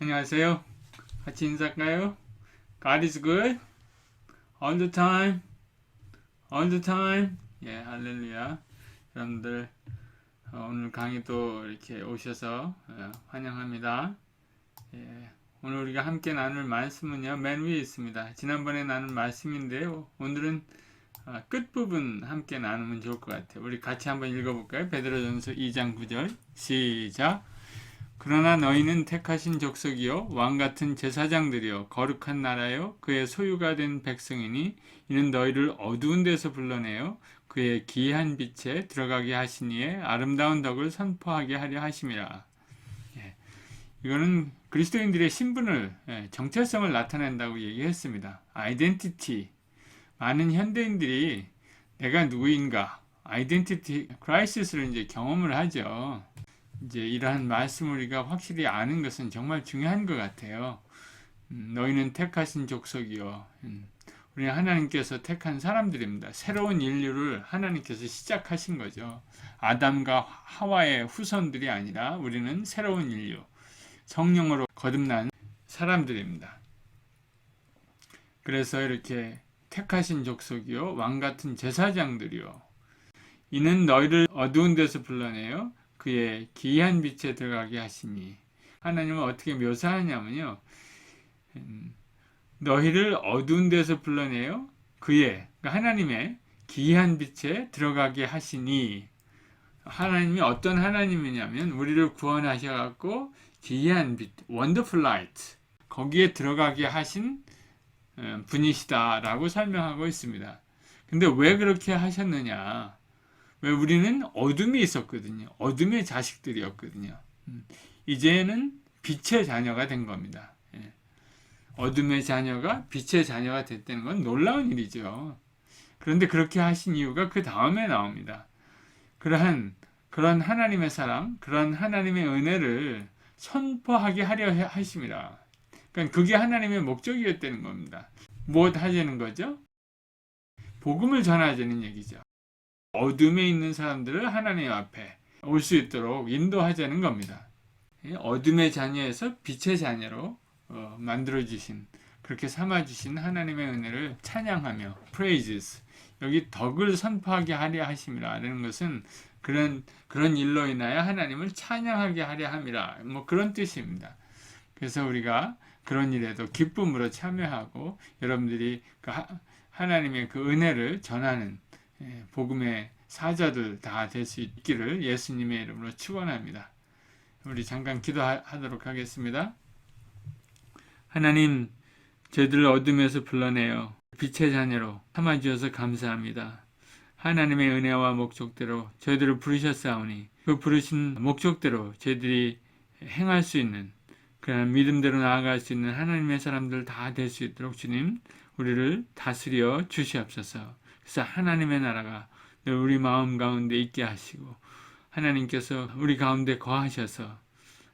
안녕하세요. 같이 인사할까요? God is good all the time, all the time. 예, 할렐루야. 여러분들 오늘 강의 또 이렇게 오셔서 환영합니다. 예, 오늘 우리가 함께 나눌 말씀은요, 맨 위에 있습니다. 지난번에 나눈 말씀인데요, 오늘은 끝부분 함께 나누면 좋을 것 같아요. 우리 같이 한번 읽어볼까요? 베드로전서 2장 9절 시작. 그러나 너희는 택하신 족속이요 왕같은 제사장들이요 거룩한 나라요 그의 소유가 된 백성이니 이는 너희를 어두운 데서 불러내어 그의 기이한 빛에 들어가게 하시니에 아름다운 덕을 선포하게 하려 하심이라. 이거는 그리스도인들의 신분을, 정체성을 나타낸다고 얘기했습니다. 아이덴티티. 많은 현대인들이 내가 누구인가, 아이덴티티 크라이시스를 이제 경험을 하죠. 이제 이러한 말씀을 우리가 확실히 아는 것은 정말 중요한 것 같아요. 너희는 택하신 족속이요. 우리는 하나님께서 택한 사람들입니다. 새로운 인류를 하나님께서 시작하신 거죠. 아담과 하와의 후손들이 아니라 우리는 새로운 인류, 성령으로 거듭난 사람들입니다. 그래서 이렇게 택하신 족속이요 왕같은 제사장들이요. 이는 너희를 어두운 데서 불러내요 그의 기이한 빛에 들어가게 하시니. 하나님은 어떻게 묘사하냐면요, 너희를 어두운 데서 불러내요 그의, 그러니까 하나님의 기이한 빛에 들어가게 하시니. 하나님이 어떤 하나님이냐면 우리를 구원하셔갖고 기이한 빛, wonderful light, 거기에 들어가게 하신 분이시다라고 설명하고 있습니다. 근데 왜 그렇게 하셨느냐? 왜 우리는 어둠이 있었거든요. 어둠의 자식들이었거든요. 이제는 빛의 자녀가 된 겁니다. 어둠의 자녀가 빛의 자녀가 됐다는 건 놀라운 일이죠. 그런데 그렇게 하신 이유가 그 다음에 나옵니다. 그런 하나님의 사랑, 그런 하나님의 은혜를 선포하게 하려 하심이라. 그러니까 그게 하나님의 목적이었다는 겁니다. 무엇 하자는 거죠? 복음을 전하자는 얘기죠. 어둠에 있는 사람들을 하나님 앞에 올 수 있도록 인도하자는 겁니다. 어둠의 자녀에서 빛의 자녀로 만들어주신, 그렇게 삼아주신 하나님의 은혜를 찬양하며 praises, 여기 덕을 선포하게 하려 하심이라 라는 것은 그런 일로 인하여 하나님을 찬양하게 하려 함이라, 뭐 그런 뜻입니다. 그래서 우리가 그런 일에도 기쁨으로 참여하고 여러분들이 하나님의 그 은혜를 전하는 복음의 사자들 다 될 수 있기를 예수님의 이름으로 축원합니다. 우리 잠깐 기도하도록 하겠습니다. 하나님, 저희들을 어둠에서 불러내어 빛의 자녀로 삼아주셔서 감사합니다. 하나님의 은혜와 목적대로 저희들을 부르셨사오니 그 부르신 목적대로 저희들이 행할 수 있는, 그런 믿음대로 나아갈 수 있는 하나님의 사람들 다 될 수 있도록 주님, 우리를 다스려 주시옵소서. 그래서 하나님의 나라가 늘 우리 마음 가운데 있게 하시고 하나님께서 우리 가운데 거하셔서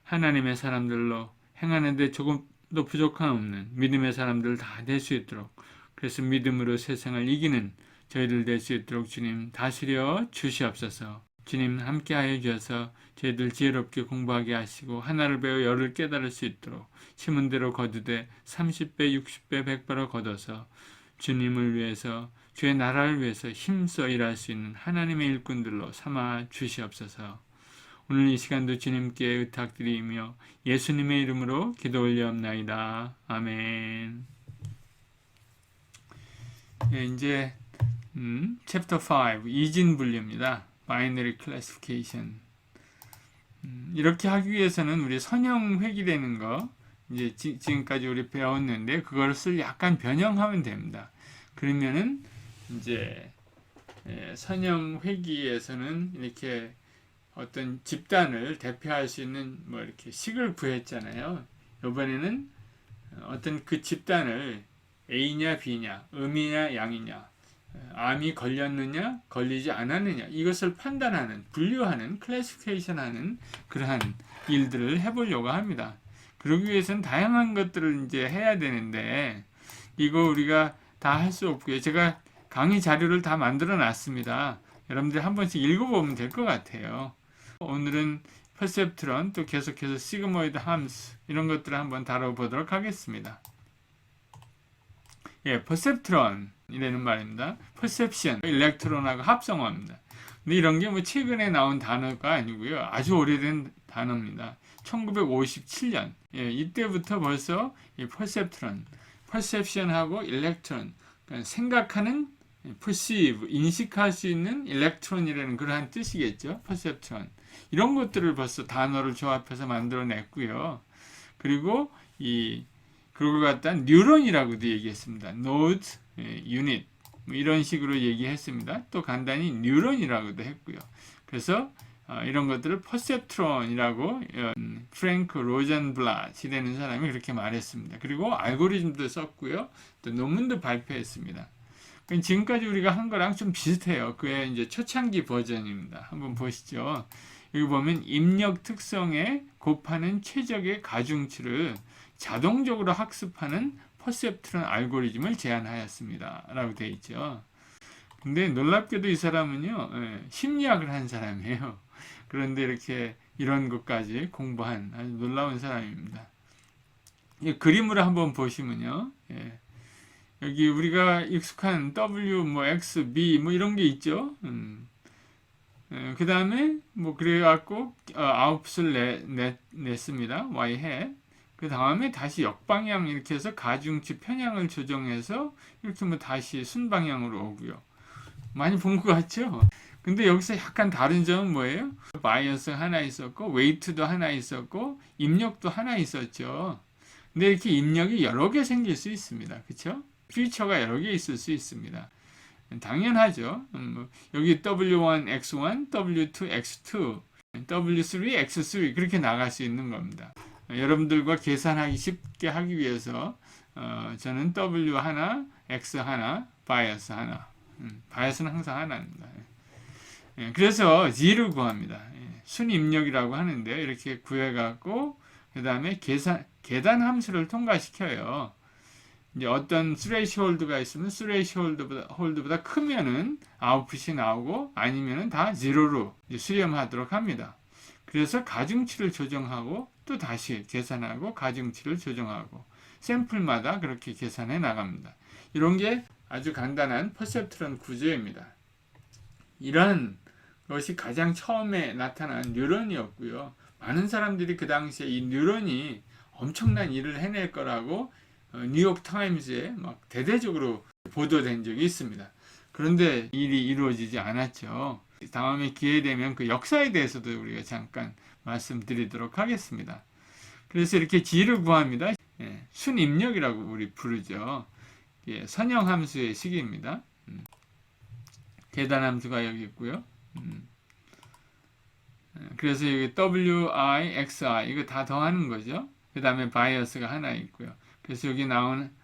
하나님의 사람들로 행하는데 조금도 부족함 없는 믿음의 사람들 다 될 수 있도록, 그래서 믿음으로 세상을 이기는 저희들 될 수 있도록 주님 다스려 주시옵소서. 주님 함께하여 주셔서 저희들 지혜롭게 공부하게 하시고 하나를 배워 열을 깨달을 수 있도록 심은 대로 거두되 30배, 60배, 100배로 거둬서 주님을 위해서, 주의 나라를 위해서 힘써 일할 수 있는 하나님의 일꾼들로 삼아 주시옵소서. 오늘 이 시간도 주님께 의탁드리며 예수님의 이름으로 기도 올려옵나이다. 아멘. 이제 챕터 5 이진 분류입니다. 바이너리 클래시피케이션. 이렇게 하기 위해서는 우리 선형 회귀되는 거, 이제 지금까지 우리 배웠는데 그것을 약간 변형하면 됩니다. 그러면은 이제 선형 회귀에서는 이렇게 어떤 집단을 대표할 수 있는 뭐 이렇게 식을 구했잖아요. 이번에는 어떤 그 집단을 A냐 B냐, 음이냐 양이냐, 암이 걸렸느냐 걸리지 않았느냐, 이것을 판단하는, 분류하는, 클래시피케이션하는 그러한 일들을 해보려고 합니다. 그러기 위해서는 다양한 것들을 이제 해야 되는데 이거 우리가 다 할 수 없고요. 제가 강의 자료를 다 만들어 놨습니다. 여러분들 한 번씩 읽어보면 될 것 같아요. 오늘은 퍼셉트론, 또 계속해서 시그모이드 함수 이런 것들을 한번 다뤄보도록 하겠습니다. 예, 퍼셉트론이라는 말입니다. 퍼셉션, 일렉트론하고 합성어입니다. 근데 이런 게 뭐 최근에 나온 단어가 아니고요. 아주 오래된 단어입니다. 1957년. 예, 이때부터 벌써 이 퍼셉트론, 퍼셉션하고 일렉트론, 그러니까 생각하는 perceive, 인식할 수 있는 일렉트론이라는 그러한 뜻이겠죠. 퍼셉트론. 이런 것들을 벌써 단어를 조합해서 만들어냈고요. 그리고 그걸 갖다 뉴런이라고도 얘기했습니다. node, unit 뭐 이런 식으로 얘기했습니다. 또 간단히 뉴런이라고도 했고요. 그래서 이런 것들을 퍼셉트론이라고 프랭크 로젠블랏이라는 사람이 그렇게 말했습니다. 그리고 알고리즘도 썼고요. 또 논문도 발표했습니다. 지금까지 우리가 한 거랑 좀 비슷해요. 그의 이제 초창기 버전입니다. 한번 보시죠. 여기 보면 입력 특성에 곱하는 최적의 가중치를 자동적으로 학습하는 퍼셉트론 알고리즘을 제안하였습니다. 라고 되어 있죠. 근데 놀랍게도 이 사람은요, 심리학을 한 사람이에요. 그런데 이렇게 이런 것까지 공부한 아주 놀라운 사람입니다. 이 그림으로 한번 보시면요. 여기 우리가 익숙한 W, 뭐 X, B 뭐 이런 게 있죠. 그 다음에 뭐 그래갖고 아웃풋을 냈습니다. Y hat. 그 다음에 다시 역방향 이렇게 해서 가중치 편향을 조정해서 이렇게 뭐 다시 순방향으로 오고요. 많이 본 것 같죠? 근데 여기서 약간 다른 점은 뭐예요? 바이어스 하나 있었고 웨이트도 하나 있었고 입력도 하나 있었죠. 근데 이렇게 입력이 여러 개 생길 수 있습니다. 그렇죠? 피처가 여러 개 있을 수 있습니다. 당연하죠. 여기 W1, X1, W2, X2, W3, X3 그렇게 나갈 수 있는 겁니다. 여러분들과 계산하기 쉽게 하기 위해서 저는 W 하나, X 하나, 바이어스 하나. 바이어스는 항상 하나입니다. 그래서 G를 구합니다. 순입력이라고 하는데요. 이렇게 구해갖고 그 다음에 계단 함수를 통과시켜요. 이제 어떤 스레시홀드가 있으면 스레시홀드보다 크면은 아웃풋이 나오고 아니면은 다 제로로 수렴하도록 합니다. 그래서 가중치를 조정하고 또 다시 계산하고 가중치를 조정하고 샘플마다 그렇게 계산해 나갑니다. 이런 게 아주 간단한 퍼셉트론 구조입니다. 이런 것이 가장 처음에 나타난 뉴런이었고요. 많은 사람들이 그 당시에 이 뉴런이 엄청난 일을 해낼 거라고 뉴욕 타임즈에 막 대대적으로 보도된 적이 있습니다. 그런데 일이 이루어지지 않았죠. 다음에 기회 되면 그 역사에 대해서도 우리가 잠깐 말씀드리도록 하겠습니다. 그래서 이렇게 G를 구합니다. 순입력이라고 우리 부르죠. 선형함수의 식입니다. 계단함수가 여기 있고요. 그래서 여기 WI, XI 이거 다 더하는 거죠. 그 다음에 바이어스가 하나 있고요. 그래서 여기 나온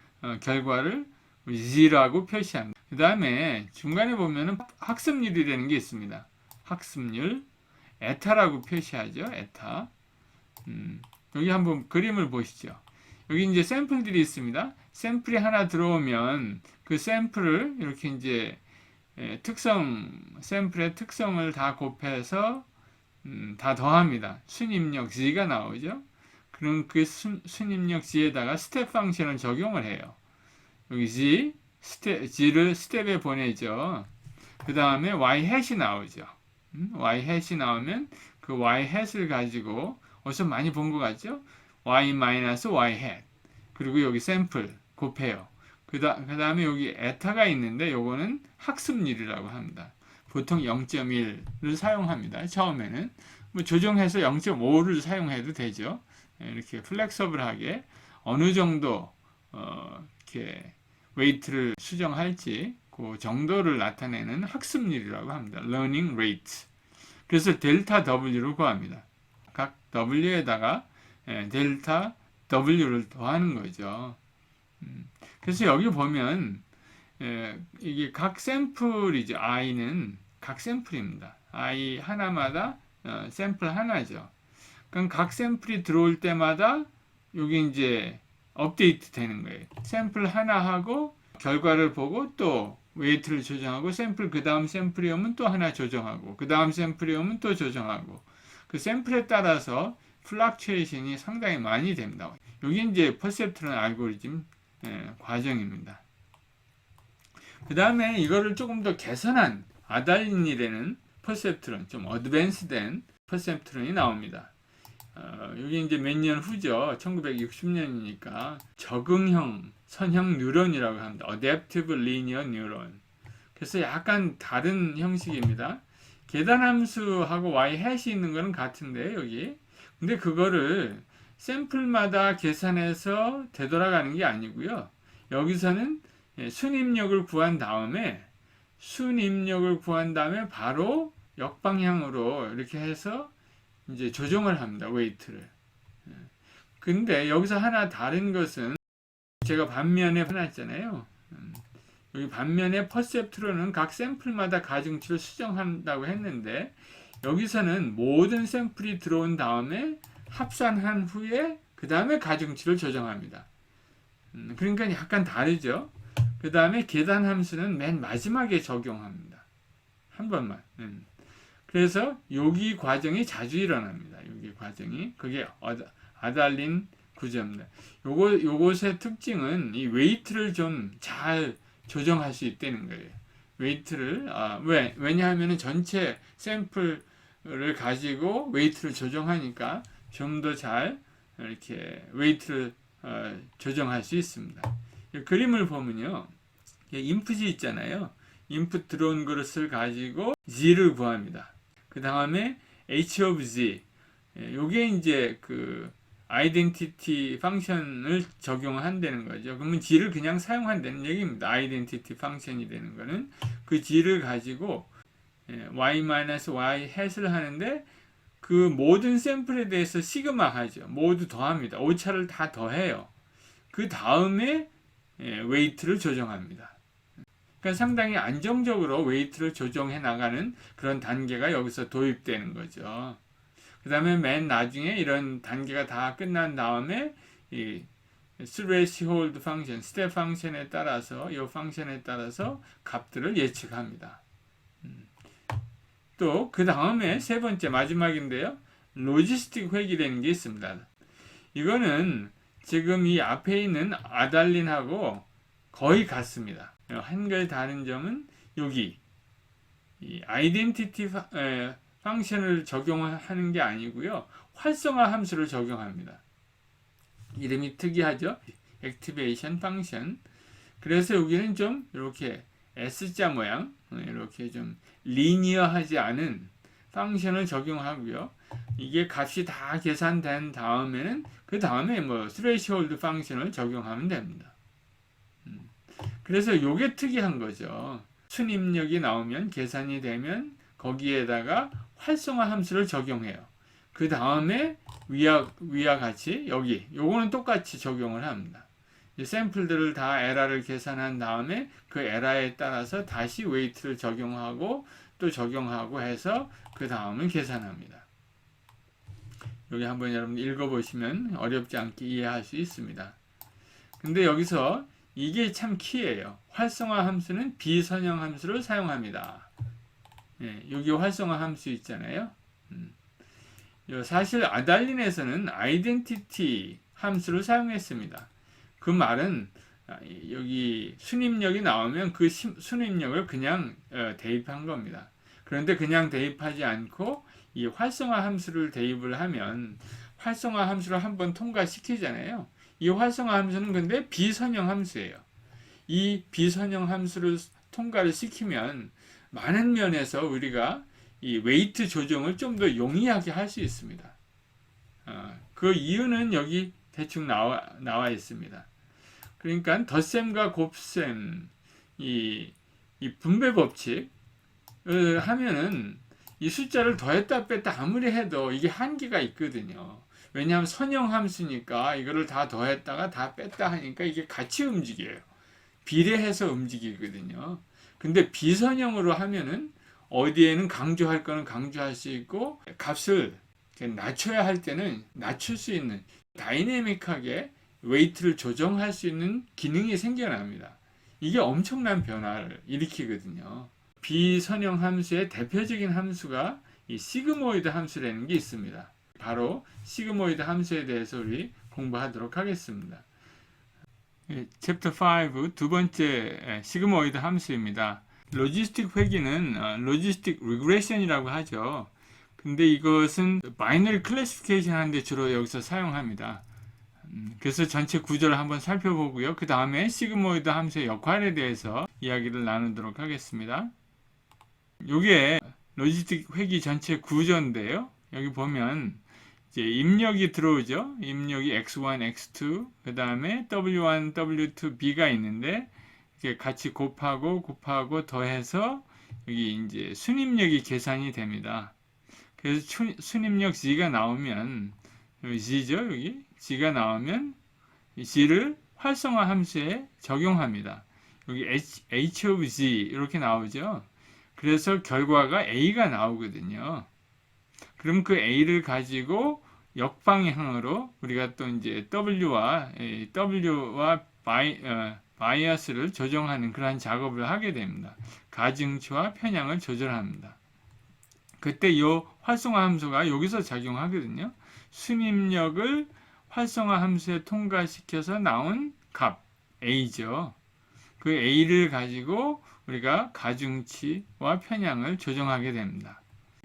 결과를 G라고 표시합니다. 그 다음에 중간에 보면은 학습률이라는 게 있습니다. 학습률, 에타라고 표시하죠. 에타. 여기 한번 그림을 보시죠. 여기 이제 샘플들이 있습니다. 샘플이 하나 들어오면 그 샘플을 이렇게 이제 샘플의 특성을 다 곱해서 다 더합니다. 순입력 G가 나오죠. 그럼 그 순입력 G에다가 스텝 펑션을 적용을 해요. 여기 G를 스텝에 보내죠. 그 다음에 Y hat이 나오죠. Y hat이 나오면 그 Y hat을 가지고 어디서 많이 본 것 같죠? Y-Y hat. 그리고 여기 샘플 곱해요. 그 다음에 여기 에타가 있는데 요거는 학습률이라고 합니다. 보통 0.1을 사용합니다. 처음에는 뭐 조정해서 0.5를 사용해도 되죠. 이렇게 플렉서블하게 어느 정도 이렇게 웨이트를 수정할지 그 정도를 나타내는 학습률이라고 합니다. Learning rate. 그래서 델타 W로 구합니다. 각 W에다가 델타 W를 더하는 거죠. 그래서 여기 보면 이게 각 샘플이죠. I는 각 샘플입니다. I 하나마다 샘플 하나죠. 그럼 각 샘플이 들어올 때마다 여기 이제 업데이트 되는 거예요. 샘플 하나 하고 결과를 보고 또 웨이트를 조정하고 샘플 그 다음 샘플이 오면 또 하나 조정하고 그 다음 샘플이 오면 또 조정하고 그 샘플에 따라서 플럭추에이션이 상당히 많이 됩니다. 여기 이제 퍼셉트론 알고리즘 과정입니다. 그 다음에 이거를 조금 더 개선한 아달린이라는 퍼셉트론, 좀 어드밴스된 퍼셉트론이 나옵니다. 여기 이제 몇 년 후죠. 1960년이니까 적응형 선형 뉴런이라고 합니다. Adaptive Linear Neuron. 그래서 약간 다른 형식입니다. 계단함수하고 y hat이 있는 거는 같은데 여기. 근데 그거를 샘플마다 계산해서 되돌아가는 게 아니고요. 여기서는 순입력을 구한 다음에 바로 역방향으로 이렇게 해서 이제 조정을 합니다. 웨이트를. 근데 여기서 하나 다른 것은 제가 반면에 해놨잖아요. 여기 반면에 퍼셉트론은 각 샘플마다 가중치를 수정한다고 했는데 여기서는 모든 샘플이 들어온 다음에 합산한 후에 그 다음에 가중치를 조정합니다. 그러니까 약간 다르죠. 그 다음에 계산 함수는 맨 마지막에 적용합니다. 한 번만. 그래서 여기 과정이 자주 일어납니다. 여기 과정이. 그게 아달린 구조입니다. 요것의 특징은 이 웨이트를 좀 잘 조정할 수 있다는 거예요. 웨이트를, 왜냐하면 전체 샘플을 가지고 웨이트를 조정하니까 좀 더 잘 이렇게 웨이트를 조정할 수 있습니다. 그림을 보면요. 인풋이 있잖아요. 인풋 들어온 그릇을 가지고 G를 구합니다. 그 다음에 H of Z. 요게 이제 그 아이덴티티 펑션을 적용한다는 거죠. 그러면 G를 그냥 사용한다는 얘기입니다. 아이덴티티 펑션이 되는 거는 그 G를 가지고 y-y hat을 하는데 그 모든 샘플에 대해서 시그마 하죠. 모두 더합니다. 오차를 다 더해요. 그 다음에 웨이트를 조정합니다. 그러니까 상당히 안정적으로 웨이트를 조정해 나가는 그런 단계가 여기서 도입되는 거죠. 그 다음에 맨 나중에 이런 단계가 다 끝난 다음에 이 스레시홀드 펑션, 스텝 펑션에 따라서 이 펑션에 따라서 값들을 예측합니다. 또 그 다음에 세 번째 마지막인데요. 로지스틱 회귀라는 게 있습니다. 이거는 지금 이 앞에 있는 아달린하고 거의 같습니다. 한가지 다른 점은 여기 이 아이덴티티 펑션을 적용하는 게 아니고요. 활성화 함수를 적용합니다. 이름이 특이하죠? 액티베이션 펑션. 그래서 여기는 좀 이렇게 S자 모양, 이렇게 좀 리니어하지 않은 펑션을 적용하고요. 이게 값이 다 계산된 다음에는 그 다음에 뭐 스레시홀드 펑션을 적용하면 됩니다. 그래서 이게 특이한 거죠. 순입력이 나오면 계산이 되면 거기에다가 활성화 함수를 적용해요. 그 다음에 위와 같이 여기 요거는 똑같이 적용을 합니다. 샘플들을 다 에라를 계산한 다음에 그 에라에 따라서 다시 웨이트를 적용하고 또 적용하고 해서 그 다음을 계산합니다. 여기 한번 여러분 읽어보시면 어렵지 않게 이해할 수 있습니다. 근데 여기서 이게 참 키예요. 활성화 함수는 비선형 함수를 사용합니다. 여기 활성화 함수 있잖아요. 사실 아달린에서는 아이덴티티 함수를 사용했습니다. 그 말은 여기 순입력이 나오면 그 순입력을 그냥 대입한 겁니다. 그런데 그냥 대입하지 않고 이 활성화 함수를 대입을 하면 활성화 함수를 한번 통과시키잖아요. 이 활성화 함수는 근데 비선형 함수예요. 이 비선형 함수를 통과를 시키면 많은 면에서 우리가 이 웨이트 조정을 좀 더 용이하게 할 수 있습니다. 그 이유는 여기 대충 나와 있습니다. 그러니까 덧셈과 곱셈, 이 분배 법칙을 하면은 이 숫자를 더했다 뺐다 아무리 해도 이게 한계가 있거든요. 왜냐하면 선형 함수니까 이거를 다 더했다가 다 뺐다 하니까 이게 같이 움직여요. 비례해서 움직이거든요. 근데 비선형으로 하면은 어디에는 강조할 거는 강조할 수 있고 값을 낮춰야 할 때는 낮출 수 있는 다이내믹하게 웨이트를 조정할 수 있는 기능이 생겨납니다. 이게 엄청난 변화를 일으키거든요. 비선형 함수의 대표적인 함수가 이 시그모이드 함수라는 게 있습니다. 바로 시그모이드 함수에 대해서 우리 공부하도록 하겠습니다. 챕터 5 두 번째 시그모이드 함수입니다. 로지스틱 회귀는 로지스틱 리그레션이라고 하죠. 근데 이것은 바이너리 클래시피케이션 하는데 주로 여기서 사용합니다. 그래서 전체 구조를 한번 살펴보고요. 그 다음에 시그모이드 함수의 역할에 대해서 이야기를 나누도록 하겠습니다. 이게 로지스틱 회귀 전체 구조인데요. 여기 보면 이제 입력이 들어오죠. 입력이 x1, x2, 그 다음에 w1, w2, b가 있는데 이렇게 같이 곱하고 더해서 여기 이제 순입력이 계산이 됩니다. 그래서 순입력 g가 나오면 여기 g죠. 여기 g가 나오면 g를 활성화 함수에 적용합니다. 여기 h of g 이렇게 나오죠. 그래서 결과가 a가 나오거든요. 그럼 그 a를 가지고 역방향으로 우리가 또 이제 w와 바이어스를 조정하는 그러한 작업을 하게 됩니다. 가중치와 편향을 조절합니다. 그때 이 활성화 함수가 여기서 작용하거든요. 순입력을 활성화 함수에 통과시켜서 나온 값 a죠. 그 a를 가지고 우리가 가중치와 편향을 조정하게 됩니다.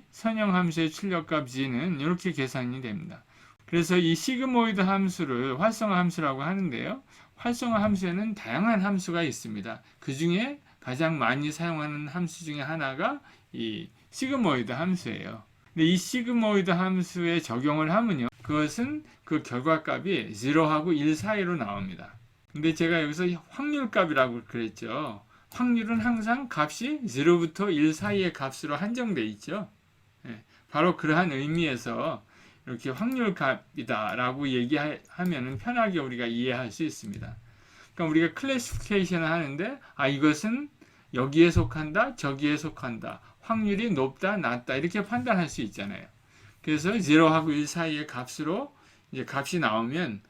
선형 함수의 출력값 g는 이렇게 계산이 됩니다. 그래서 이 시그모이드 함수를 활성화 함수라고 하는데요. 활성화 함수에는 다양한 함수가 있습니다. 그 중에 가장 많이 사용하는 함수 중에 하나가 이 시그모이드 함수예요. 근데 이 시그모이드 함수에 적용을 하면요. 그것은 그 결과값이 0하고 1 사이로 나옵니다. 근데 제가 여기서 확률값이라고 그랬죠. 확률은 항상 값이 0부터 1 사이의 값으로 한정되어 있죠. 바로 그러한 의미에서 이렇게 확률값이다라고 얘기하면 편하게 우리가 이해할 수 있습니다. 그러니까 우리가 클래시피케이션을 하는데 이것은 여기에 속한다, 저기에 속한다, 확률이 높다, 낮다 이렇게 판단할 수 있잖아요. 그래서 0하고 1 사이의 값으로 이제 값이 나오면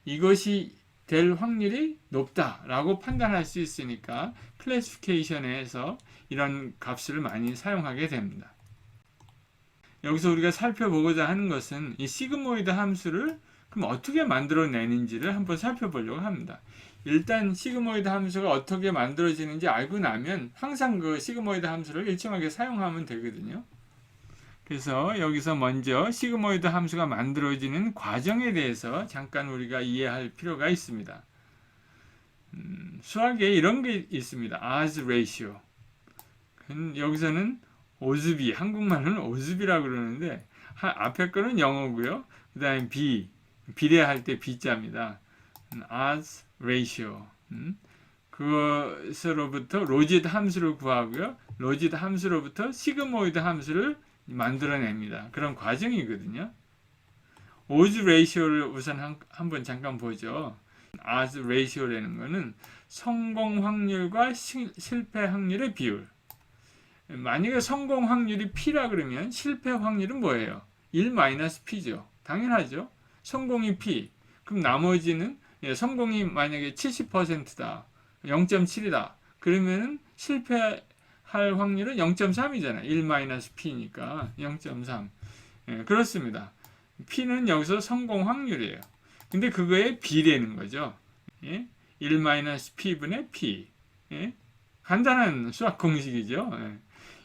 이것이 될 확률이 높다라고 판단할 수 있으니까 클래시피케이션에서 이런 값을 많이 사용하게 됩니다. 여기서 우리가 살펴보고자 하는 것은 이 시그모이드 함수를 그럼 어떻게 만들어내는지를 한번 살펴보려고 합니다. 일단 시그모이드 함수가 어떻게 만들어지는지 알고 나면 항상 그 시그모이드 함수를 일정하게 사용하면 되거든요. 그래서 여기서 먼저 시그모이드 함수가 만들어지는 과정에 대해서 잠깐 우리가 이해할 필요가 있습니다. 수학에 이런 게 있습니다. odds ratio. 여기서는 오즈비, 한국말로는 오즈비라고 그러는데 앞에 거는 영어고요. 그 다음에 비례할 때 B자입니다. odds ratio. 그것으로부터 로짓 함수를 구하고요. 로짓 함수로부터 시그모이드 함수를 만들어냅니다. 그런 과정이거든요. odds ratio를 우선 한번 잠깐 보죠. odds ratio라는 것은 성공 확률과 실패 확률의 비율. 만약에 성공 확률이 P라 그러면 실패 확률은 뭐예요? 1-P죠. 당연하죠. 성공이 P. 그럼 나머지는 성공이 만약에 70%다. 0.7이다. 그러면 실패할 확률은 0.3이잖아요. 1-P니까 0.3. 그렇습니다. P는 여기서 성공 확률이에요. 근데 그거에 B라는 거죠. 1-P분의 P. 간단한 수학 공식이죠.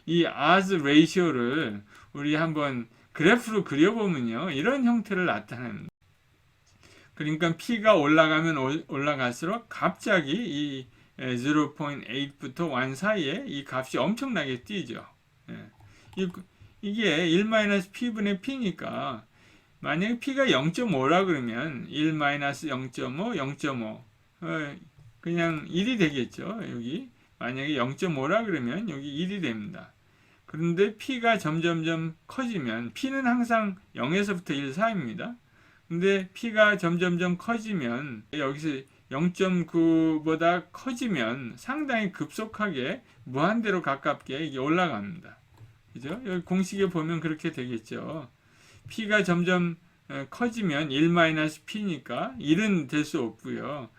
이 odds ratio를 우리 한번 그래프로 그려보면요. 이런 형태를 나타냅니다. 그러니까 P가 올라가면 올라갈수록 갑자기 이 0.8부터 1 사이에 이 값이 엄청나게 뛰죠. 이게 1-P분의 P니까 만약에 P가 0.5라 그러면 1-0.5, 0.5 그냥 1이 되겠죠. 여기 만약에 0.5라 그러면 여기 1이 됩니다. 그런데 P가 점점점 커지면 P는 항상 0에서부터 1 사이입니다. 근데 P가 점점점 커지면 여기서 0.9보다 커지면 상당히 급속하게 무한대로 가깝게 이게 올라갑니다. 그죠? 여기 공식에 보면 그렇게 되겠죠. P가 점점 커지면 1-P니까 1은 될 수 없고요.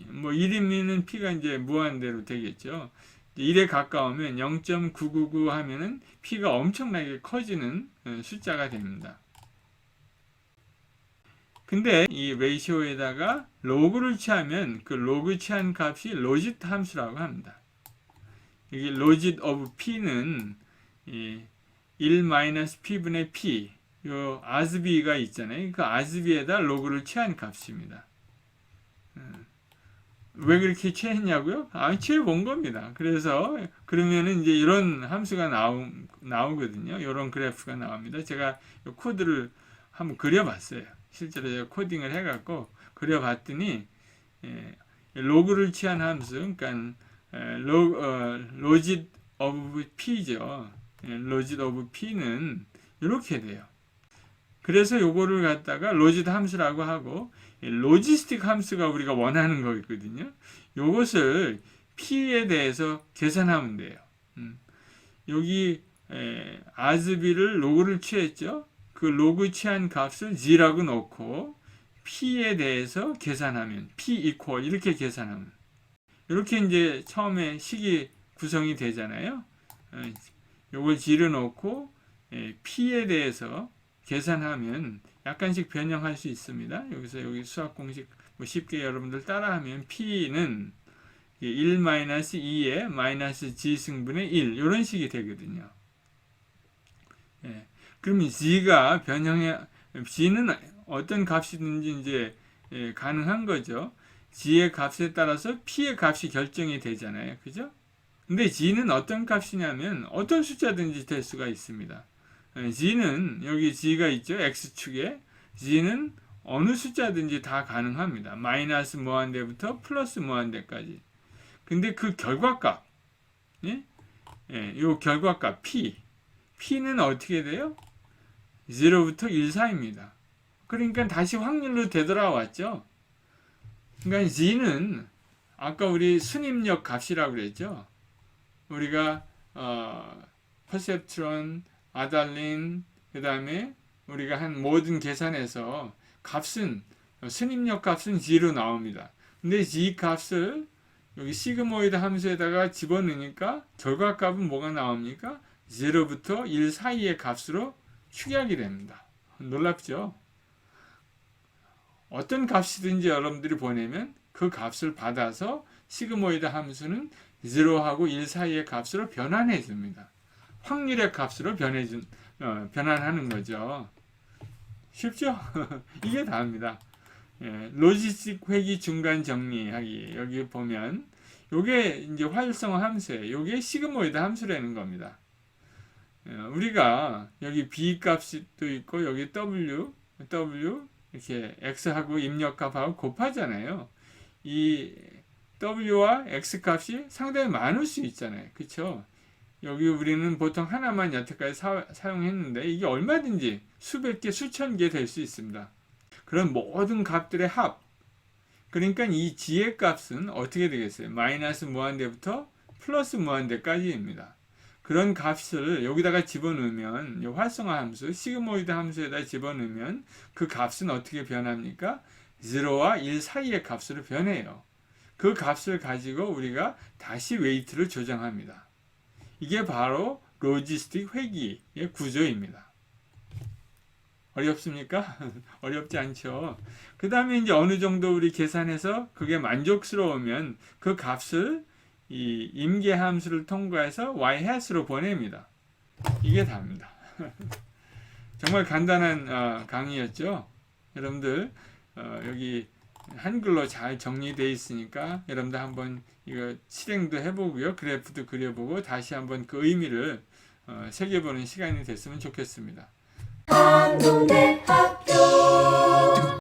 뭐 1이면 P가 이제 무한대로 되겠죠. 1에 가까우면 0.999 하면은 P가 엄청나게 커지는 숫자가 됩니다. 근데 이 레이시오에다가 로그를 취하면 그 로그 취한 값이 로짓 함수라고 합니다. 여기 로짓 오브 P는 1-P분의 P, 요 아스비가 있잖아요. 그 아스비에다 로그를 취한 값입니다. 왜 그렇게 취했냐고요? 취해본 겁니다. 그래서 그러면은 이제 이런 함수가 나오거든요. 이런 그래프가 나옵니다. 제가 코드를 한번 그려봤어요. 실제로 제가 코딩을 해갖고 그려봤더니 로그를 취한 함수, 그러니까 로짓 오브 P죠. 로짓 오브 P는 이렇게 돼요. 그래서 요거를 갖다가 로짓 함수라고 하고, 로지스틱 함수가 우리가 원하는 거거든요. 요것을 P에 대해서 계산하면 돼요. 여기 아즈비를 로그를 취했죠. 그 로그 취한 값을 G라고 놓고 P에 대해서 계산하면 P 이퀄 이렇게 계산하면 이렇게 이제 처음에 식이 구성이 되잖아요. 요걸 G를 놓고 P에 대해서 계산하면 약간씩 변형할 수 있습니다. 여기서 여기 수학 공식 쉽게 여러분들 따라하면 P는 1-2의 마이너스 G승분의 1 이런 식이 되거든요. 그러면 G가 G는 어떤 값이든지 이제 가능한 거죠. G의 값에 따라서 P의 값이 결정이 되잖아요. 그죠? 근데 G는 어떤 값이냐면 어떤 숫자든지 될 수가 있습니다. G는 여기 G가 있죠. X축에 G는 어느 숫자든지 다 가능합니다. 마이너스 무한대부터 플러스 무한대까지. 근데 그 결과값, 요 결과값 P는 어떻게 돼요? 0부터 1 사이입니다. 그러니까 다시 확률로 되돌아왔죠. 그러니까 G는 아까 우리 순입력 값이라고 그랬죠. 우리가 퍼셉트론, 아달린, 그 다음에 우리가 한 모든 계산에서 값은 순입력 값은 G로 나옵니다. 근데 G 값을 여기 시그모이드 함수에다가 집어넣으니까 결과값은 뭐가 나옵니까? 0부터 1 사이의 값으로 축약이 됩니다. 놀랍죠? 어떤 값이든지 여러분들이 보내면 그 값을 받아서 시그모이드 함수는 0하고 1 사이의 값으로 변환해 줍니다. 확률의 값으로 변환하는 거죠. 쉽죠? 이게 다입니다. 로지스틱 회귀 중간 정리하기. 여기 보면 요게 이제 활성화 함수예요. 요게 시그모이드 함수라는 겁니다. 우리가 여기 B 값도 있고 여기 W 이렇게 X하고 입력값하고 곱하잖아요. 이 W와 X 값이 상당히 많을 수 있잖아요. 그쵸? 여기 우리는 보통 하나만 여태까지 사용했는데 이게 얼마든지 수백 개, 수천 개 될 수 있습니다. 그런 모든 값들의 합. 그러니까 이 G의 값은 어떻게 되겠어요? 마이너스 무한대부터 플러스 무한대까지입니다. 그런 값을 여기다가 집어넣으면, 이 활성화 함수, 시그모이드 함수에다 집어넣으면 그 값은 어떻게 변합니까? 0와 1 사이의 값으로 변해요. 그 값을 가지고 우리가 다시 웨이트를 조정합니다. 이게 바로 로지스틱 회귀의 구조입니다. 어렵습니까? 어렵지 않죠. 그 다음에 이제 어느 정도 우리 계산해서 그게 만족스러우면 그 값을 이 임계 함수를 통과해서 y-로 보냅니다. 이게 답니다. 정말 간단한 강의였죠. 여러분들 여기 한글로 잘 정리되어 있으니까 여러분들 한번 이거 실행도 해보고요. 그래프도 그려보고 다시 한번 그 의미를 새겨보는 시간이 됐으면 좋겠습니다. 한국대학